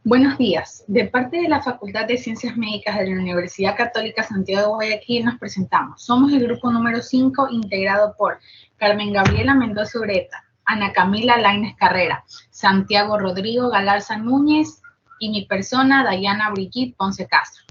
Buenos días. De parte de la Facultad de Ciencias Médicas de la Universidad Católica Santiago de Guayaquil nos presentamos. Somos el grupo número 5 integrado por Carmen Gabriela Mendoza Ureta, Ana Camila Lainez Carrera, Santiago Rodrigo Galarza Núñez y mi persona Dayana Brigitte Ponce Castro.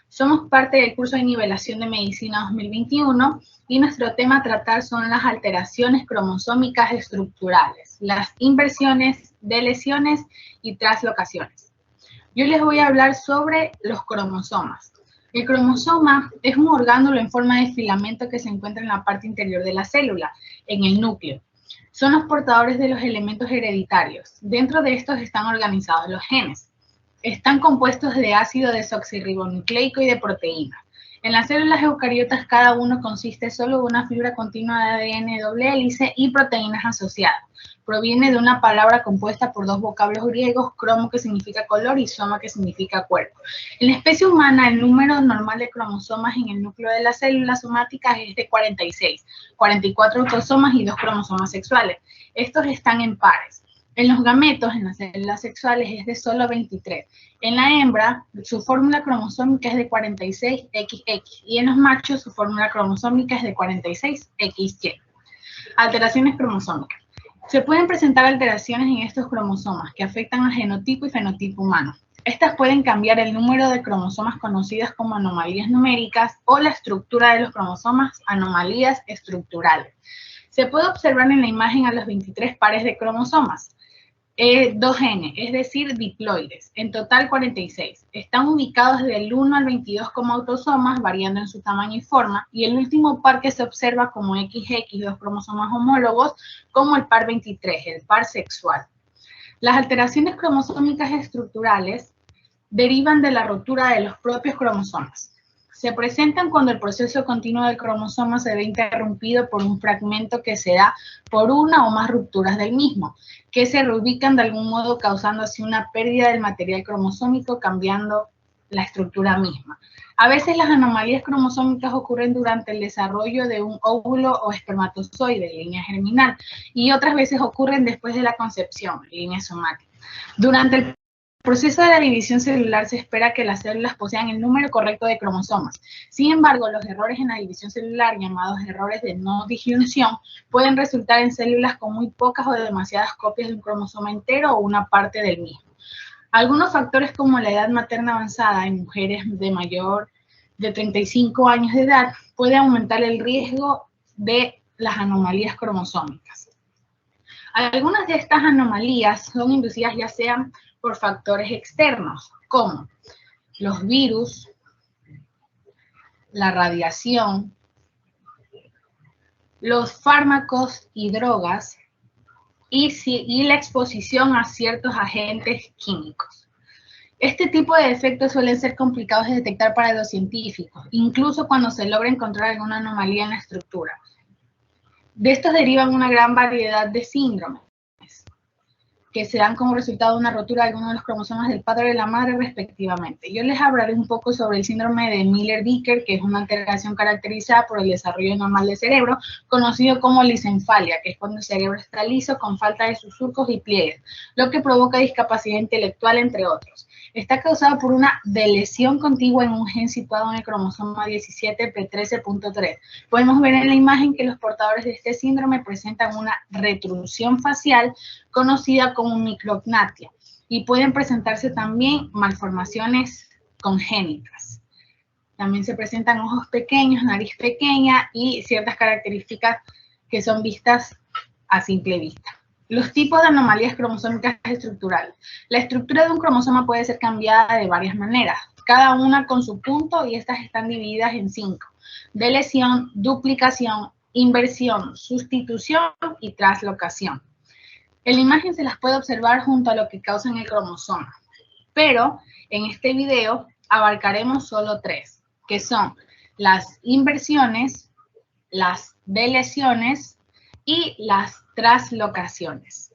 Somos parte del curso de nivelación de medicina 2021 y nuestro tema a tratar son las alteraciones cromosómicas estructurales, las inversiones, deleciones y translocaciones. Yo les voy a hablar sobre los cromosomas. El cromosoma es un orgánulo en forma de filamento que se encuentra en la parte interior de la célula, en el núcleo. Son los portadores de los elementos hereditarios. Dentro de estos están organizados los genes. Están compuestos de ácido desoxirribonucleico y de proteínas. En las células eucariotas cada uno consiste solo de una fibra continua de ADN doble hélice y proteínas asociadas. Proviene de una palabra compuesta por dos vocablos griegos, cromo que significa color y soma que significa cuerpo. En la especie humana el número normal de cromosomas en el núcleo de las células somáticas es de 46, 44 autosomas y 2 cromosomas sexuales. Estos están en pares. En los gametos, en las células sexuales, es de solo 23. En la hembra, su fórmula cromosómica es de 46XX y en los machos su fórmula cromosómica es de 46XY. Alteraciones cromosómicas. Se pueden presentar alteraciones en estos cromosomas que afectan al genotipo y fenotipo humano. Estas pueden cambiar el número de cromosomas conocidas como anomalías numéricas o la estructura de los cromosomas, anomalías estructurales. Se puede observar en la imagen a los 23 pares de cromosomas. 2N, es decir, diploides, en total 46. Están ubicados del 1 al 22 como autosomas, variando en su tamaño y forma, y el último par que se observa como XX, dos cromosomas homólogos, como el par 23, el par sexual. Las alteraciones cromosómicas estructurales derivan de la rotura de los propios cromosomas. Se presentan cuando el proceso continuo del cromosoma se ve interrumpido por un fragmento que se da por una o más rupturas del mismo, que se reubican de algún modo causando así una pérdida del material cromosómico, cambiando la estructura misma. A veces las anomalías cromosómicas ocurren durante el desarrollo de un óvulo o espermatozoide, línea germinal, y otras veces ocurren después de la concepción, línea somática. Durante el proceso de la división celular se espera que las células posean el número correcto de cromosomas. Sin embargo, los errores en la división celular, llamados errores de no disyunción, pueden resultar en células con muy pocas o demasiadas copias de un cromosoma entero o una parte del mismo. Algunos factores como la edad materna avanzada en mujeres de 35 años de edad puede aumentar el riesgo de las anomalías cromosómicas. Algunas de estas anomalías son inducidas ya sean por factores externos, como los virus, la radiación, los fármacos y drogas, y la exposición a ciertos agentes químicos. Este tipo de efectos suelen ser complicados de detectar para los científicos, incluso cuando se logra encontrar alguna anomalía en la estructura. De estos derivan una gran variedad de síndromes, que se dan como resultado de una rotura de algunos de los cromosomas del padre y de la madre respectivamente. Yo les hablaré un poco sobre el síndrome de Miller-Dieker, que es una alteración caracterizada por el desarrollo normal del cerebro, conocido como lisenfalia, que es cuando el cerebro está liso con falta de sus surcos y pliegues, lo que provoca discapacidad intelectual, entre otros. Está causado por una deleción contigua en un gen situado en el cromosoma 17p13.3. Podemos ver en la imagen que los portadores de este síndrome presentan una retrusión facial conocida como micrognatia, y pueden presentarse también malformaciones congénitas. También se presentan ojos pequeños, nariz pequeña y ciertas características que son vistas a simple vista. Los tipos de anomalías cromosómicas estructurales. La estructura de un cromosoma puede ser cambiada de varias maneras, cada una con su punto, y estas están divididas en 5: deleción, duplicación, inversión, sustitución y translocación. En la imagen se las puede observar junto a lo que causan el cromosoma, pero en este video abarcaremos solo 3, que son las inversiones, las deleciones y las translocaciones.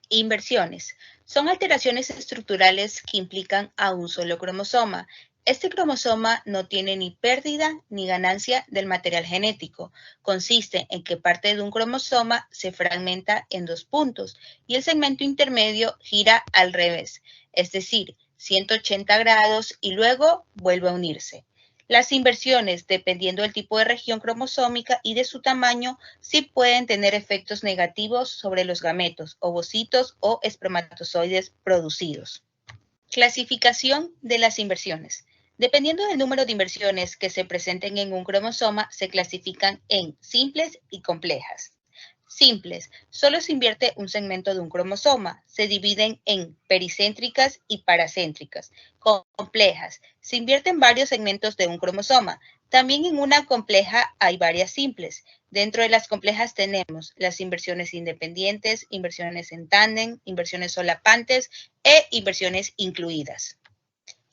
Inversiones. Son alteraciones estructurales que implican a un solo cromosoma. Este cromosoma no tiene ni pérdida ni ganancia del material genético. Consiste en que parte de un cromosoma se fragmenta en 2 puntos y el segmento intermedio gira al revés. Es decir, 180 grados y luego vuelve a unirse. Las inversiones, dependiendo del tipo de región cromosómica y de su tamaño, sí pueden tener efectos negativos sobre los gametos, ovocitos o espermatozoides producidos. Clasificación de las inversiones. Dependiendo del número de inversiones que se presenten en un cromosoma, se clasifican en simples y complejas. Simples, solo se invierte un segmento de un cromosoma. Se dividen en pericéntricas y paracéntricas. Complejas, se invierten varios segmentos de un cromosoma. También en una compleja hay varias simples. Dentro de las complejas tenemos las inversiones independientes, inversiones en tándem, inversiones solapantes e inversiones incluidas.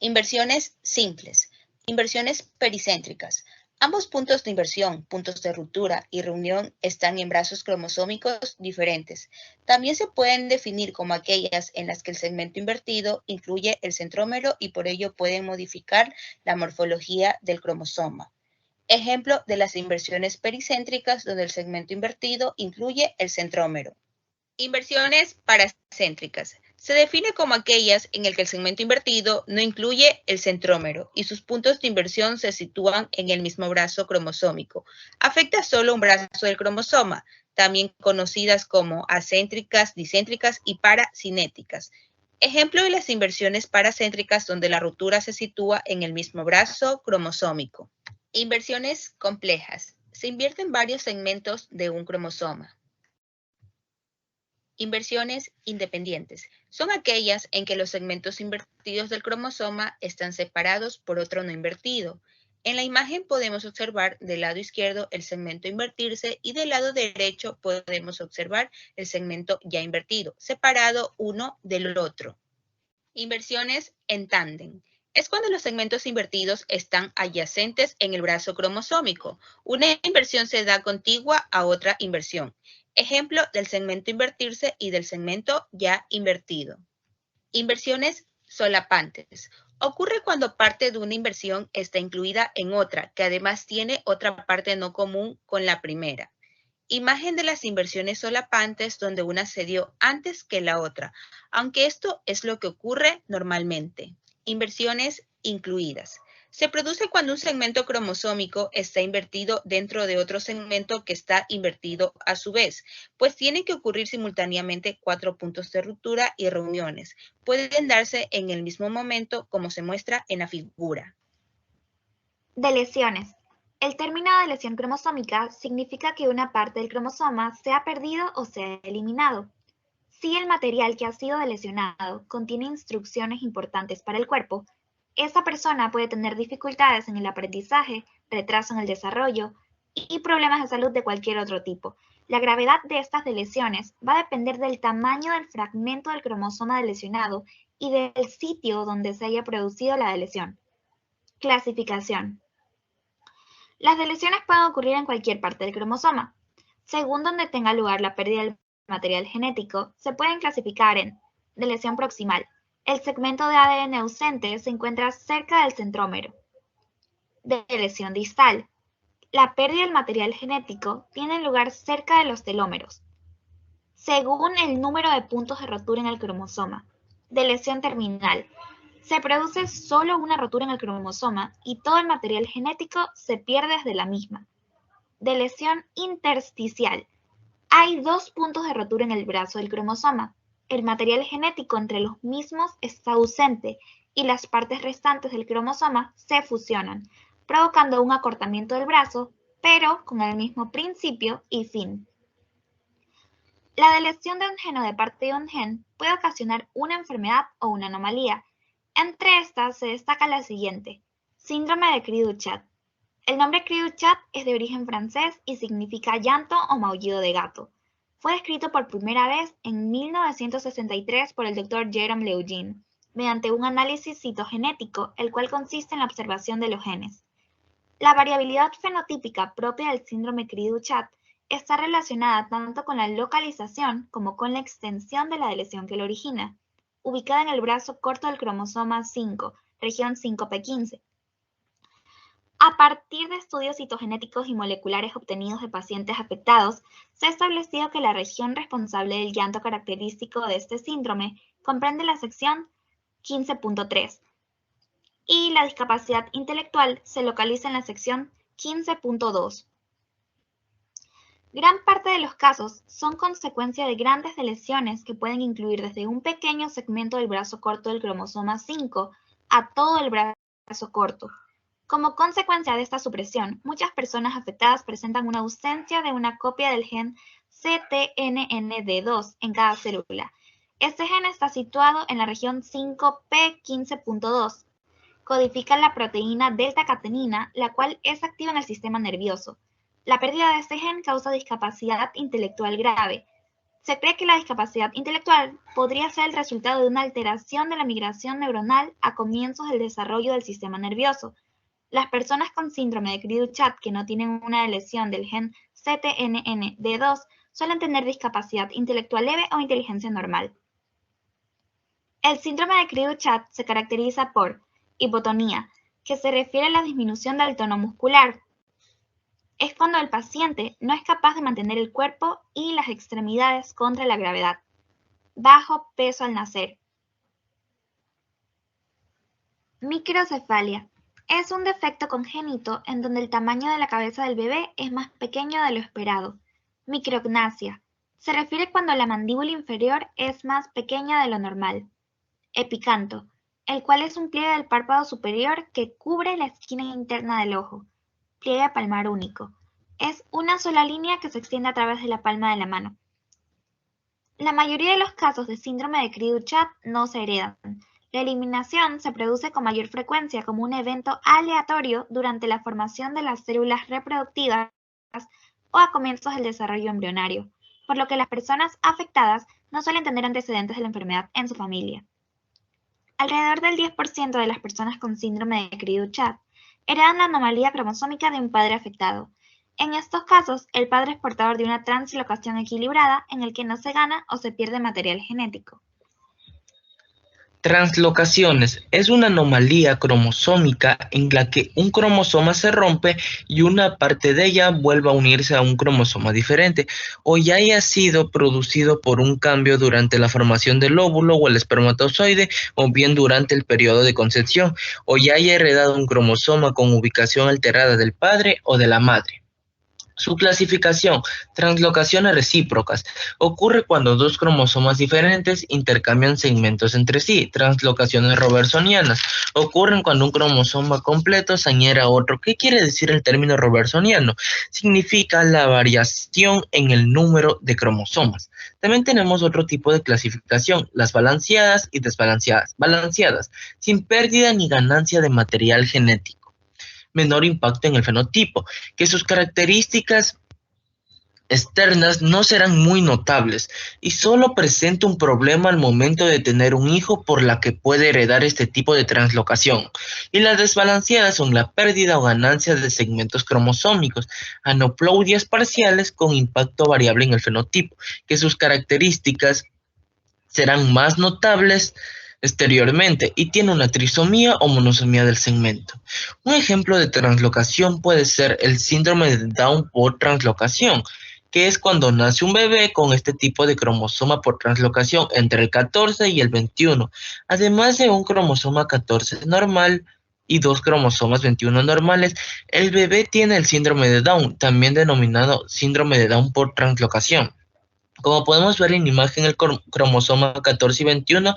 Inversiones simples. Inversiones pericéntricas. Ambos puntos de inversión, puntos de ruptura y reunión están en brazos cromosómicos diferentes. También se pueden definir como aquellas en las que el segmento invertido incluye el centrómero y por ello pueden modificar la morfología del cromosoma. Ejemplo de las inversiones pericéntricas donde el segmento invertido incluye el centrómero. Inversiones paracéntricas. Se define como aquellas en el que el segmento invertido no incluye el centrómero y sus puntos de inversión se sitúan en el mismo brazo cromosómico. Afecta solo un brazo del cromosoma, también conocidas como acéntricas, dicéntricas y paracinéticas. Ejemplo de las inversiones paracéntricas donde la ruptura se sitúa en el mismo brazo cromosómico. Inversiones complejas. Se invierten varios segmentos de un cromosoma. Inversiones independientes. Son aquellas en que los segmentos invertidos del cromosoma están separados por otro no invertido. En la imagen podemos observar del lado izquierdo el segmento invertirse y del lado derecho podemos observar el segmento ya invertido, separado uno del otro. Inversiones en tándem. Es cuando los segmentos invertidos están adyacentes en el brazo cromosómico. Una inversión se da contigua a otra inversión. Ejemplo del segmento invertirse y del segmento ya invertido. Inversiones solapantes. Ocurre cuando parte de una inversión está incluida en otra, que además tiene otra parte no común con la primera. Imagen de las inversiones solapantes donde una se dio antes que la otra, aunque esto es lo que ocurre normalmente. Inversiones incluidas. Se produce cuando un segmento cromosómico está invertido dentro de otro segmento que está invertido a su vez, pues tienen que ocurrir simultáneamente 4 puntos de ruptura y reuniones. Pueden darse en el mismo momento como se muestra en la figura. Deleciones. El término de lesión cromosómica significa que una parte del cromosoma se ha perdido o se ha eliminado. Si el material que ha sido delecionado contiene instrucciones importantes para el cuerpo, esa persona puede tener dificultades en el aprendizaje, retraso en el desarrollo y problemas de salud de cualquier otro tipo. La gravedad de estas deleciones va a depender del tamaño del fragmento del cromosoma delecionado y del sitio donde se haya producido la deleción. Clasificación. Las deleciones pueden ocurrir en cualquier parte del cromosoma. Según donde tenga lugar la pérdida del material genético, se pueden clasificar en deleción proximal. El segmento de ADN ausente se encuentra cerca del centrómero. Deleción distal. La pérdida del material genético tiene lugar cerca de los telómeros, según el número de puntos de rotura en el cromosoma. Deleción terminal. Se produce solo una rotura en el cromosoma y todo el material genético se pierde desde la misma. Deleción intersticial. Hay 2 puntos de rotura en el brazo del cromosoma. El material genético entre los mismos está ausente y las partes restantes del cromosoma se fusionan, provocando un acortamiento del brazo, pero con el mismo principio y fin. La deleción de un gen o de parte de un gen puede ocasionar una enfermedad o una anomalía. Entre estas se destaca la siguiente: síndrome de Cri-du-Chat. El nombre Cri-du-Chat es de origen francés y significa llanto o maullido de gato. Fue descrito por primera vez en 1963 por el Dr. Jerome Lejeune, mediante un análisis citogenético, el cual consiste en la observación de los genes. La variabilidad fenotípica propia del síndrome Cri-du-Chat está relacionada tanto con la localización como con la extensión de la lesión que lo origina, ubicada en el brazo corto del cromosoma 5, región 5p15. A partir de estudios citogenéticos y moleculares obtenidos de pacientes afectados, se ha establecido que la región responsable del llanto característico de este síndrome comprende la sección 15.3 y la discapacidad intelectual se localiza en la sección 15.2. Gran parte de los casos son consecuencia de grandes lesiones que pueden incluir desde un pequeño segmento del brazo corto del cromosoma 5 a todo el brazo corto. Como consecuencia de esta supresión, muchas personas afectadas presentan una ausencia de una copia del gen CTNND2 en cada célula. Este gen está situado en la región 5P15.2. Codifica la proteína delta-catenina, la cual es activa en el sistema nervioso. La pérdida de este gen causa discapacidad intelectual grave. Se cree que la discapacidad intelectual podría ser el resultado de una alteración de la migración neuronal a comienzos del desarrollo del sistema nervioso. Las personas con síndrome de Cri-du-Chat que no tienen una lesión del gen CTNND2 suelen tener discapacidad intelectual leve o inteligencia normal. El síndrome de Cri-du-Chat se caracteriza por hipotonía, que se refiere a la disminución del tono muscular. Es cuando el paciente no es capaz de mantener el cuerpo y las extremidades contra la gravedad. Bajo peso al nacer. Microcefalia. Es un defecto congénito en donde el tamaño de la cabeza del bebé es más pequeño de lo esperado. Micrognasia. Se refiere cuando la mandíbula inferior es más pequeña de lo normal. Epicanto, el cual es un pliegue del párpado superior que cubre la esquina interna del ojo. Pliegue palmar único. Es una sola línea que se extiende a través de la palma de la mano. La mayoría de los casos de síndrome de Cri-du-Chat no se heredan. La eliminación se produce con mayor frecuencia como un evento aleatorio durante la formación de las células reproductivas o a comienzos del desarrollo embrionario, por lo que las personas afectadas no suelen tener antecedentes de la enfermedad en su familia. Alrededor del 10% de las personas con síndrome de Cri-du-Chat heredan la anomalía cromosómica de un padre afectado. En estos casos, el padre es portador de una translocación equilibrada en el que no se gana o se pierde material genético. Translocaciones es una anomalía cromosómica en la que un cromosoma se rompe y una parte de ella vuelve a unirse a un cromosoma diferente, o ya haya sido producido por un cambio durante la formación del óvulo o el espermatozoide, o bien durante el periodo de concepción, o ya haya heredado un cromosoma con ubicación alterada del padre o de la madre. Su clasificación, translocaciones recíprocas, ocurre cuando dos cromosomas diferentes intercambian segmentos entre sí. Translocaciones robertsonianas ocurren cuando un cromosoma completo se añade a otro. ¿Qué quiere decir el término robertsoniano? Significa la variación en el número de cromosomas. También tenemos otro tipo de clasificación, las balanceadas y desbalanceadas. Balanceadas, sin pérdida ni ganancia de material genético. Menor impacto en el fenotipo, que sus características externas no serán muy notables y solo presenta un problema al momento de tener un hijo por la que puede heredar este tipo de translocación. Y las desbalanceadas son la pérdida o ganancia de segmentos cromosómicos, aneuploidias parciales con impacto variable en el fenotipo, que sus características serán más notables exteriormente y tiene una trisomía o monosomía del segmento. Un ejemplo de translocación puede ser el síndrome de Down por translocación, que es cuando nace un bebé con este tipo de cromosoma por translocación entre el 14 y el 21, además de un cromosoma 14 normal y dos cromosomas 21 normales. El bebé tiene el síndrome de Down, también denominado síndrome de Down por translocación. Como podemos ver en imagen, el cromosoma 14 y 21,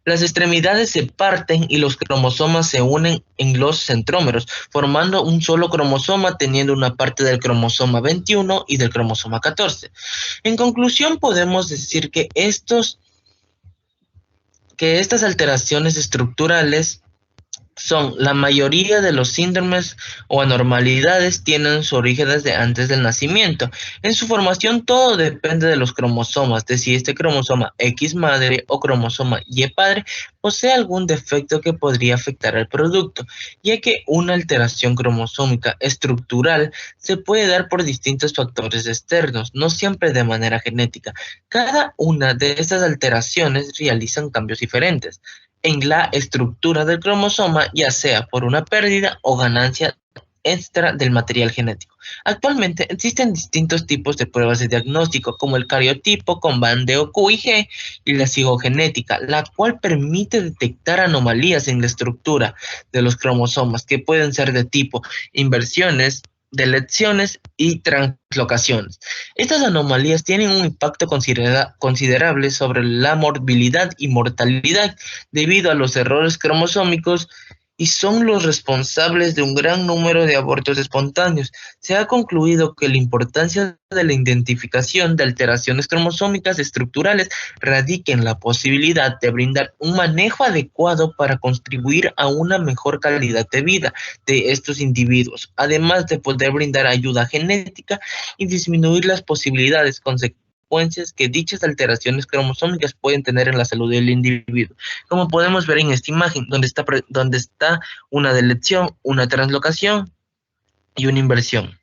las extremidades se parten y los cromosomas se unen en los centrómeros, formando un solo cromosoma teniendo una parte del cromosoma 21 y del cromosoma 14. En conclusión, podemos decir que estas alteraciones estructurales son la mayoría de los síndromes o anormalidades tienen su origen desde antes del nacimiento. En su formación todo depende de los cromosomas, de si este cromosoma X madre o cromosoma Y padre posee algún defecto que podría afectar al producto, ya que una alteración cromosómica estructural se puede dar por distintos factores externos, no siempre de manera genética. Cada una de estas alteraciones realizan cambios diferentes en la estructura del cromosoma, ya sea por una pérdida o ganancia extra del material genético. Actualmente existen distintos tipos de pruebas de diagnóstico, como el cariotipo con bandeo Q y G y la cigogenética, la cual permite detectar anomalías en la estructura de los cromosomas que pueden ser de tipo inversiones, deleciones y translocaciones. Estas anomalías tienen un impacto considerable sobre la morbilidad y mortalidad debido a los errores cromosómicos y son los responsables de un gran número de abortos espontáneos. Se ha concluido que la importancia de la identificación de alteraciones cromosómicas estructurales radica en la posibilidad de brindar un manejo adecuado para contribuir a una mejor calidad de vida de estos individuos, además de poder brindar ayuda genética y disminuir las posibilidades consecuencias que dichas alteraciones cromosómicas pueden tener en la salud del individuo. Como podemos ver en esta imagen, donde está una deleción, una translocación y una inversión.